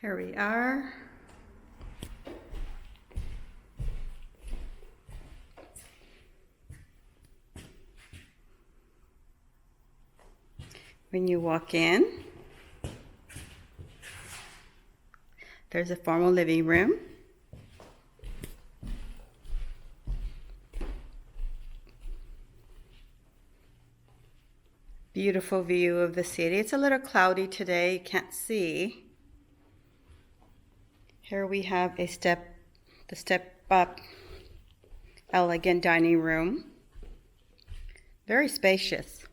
Here we are. When you walk in, there's a formal living room. Beautiful view of the city. It's a little cloudy today, you can't see. Here we have the step up elegant dining room. Very spacious.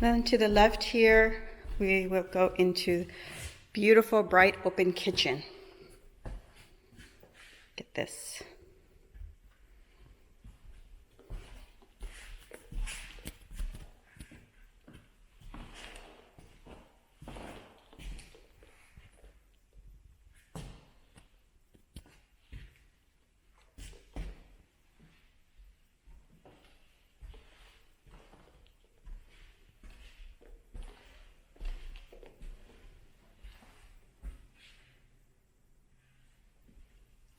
Then to the left here, we will go into beautiful, bright, open kitchen. Get this.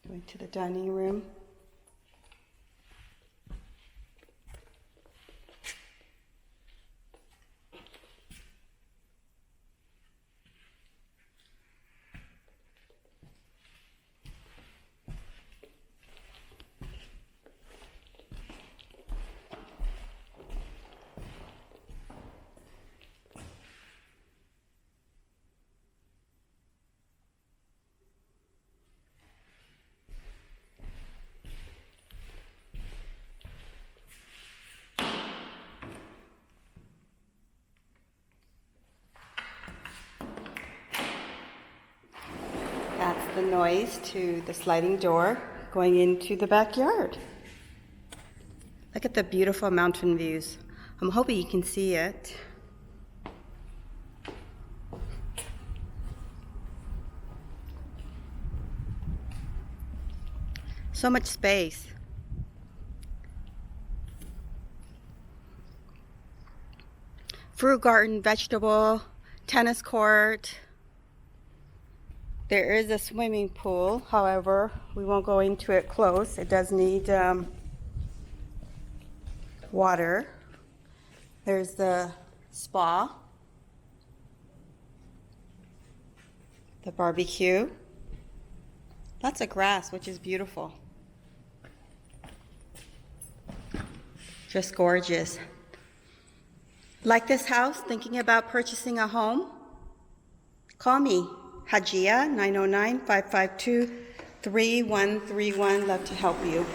Going to the dining room. That's the noise to the sliding door going into the backyard. Look at the beautiful mountain views. I'm hoping you can see it. So much space. Fruit garden, vegetable, tennis court. There is a swimming pool, however, we won't go into it close. It does need water. There's the spa, the barbecue. Lots of grass, which is beautiful. Just gorgeous. Like this house, thinking about purchasing a home? Call me. Hajia, 909-552-3131. Love to help you.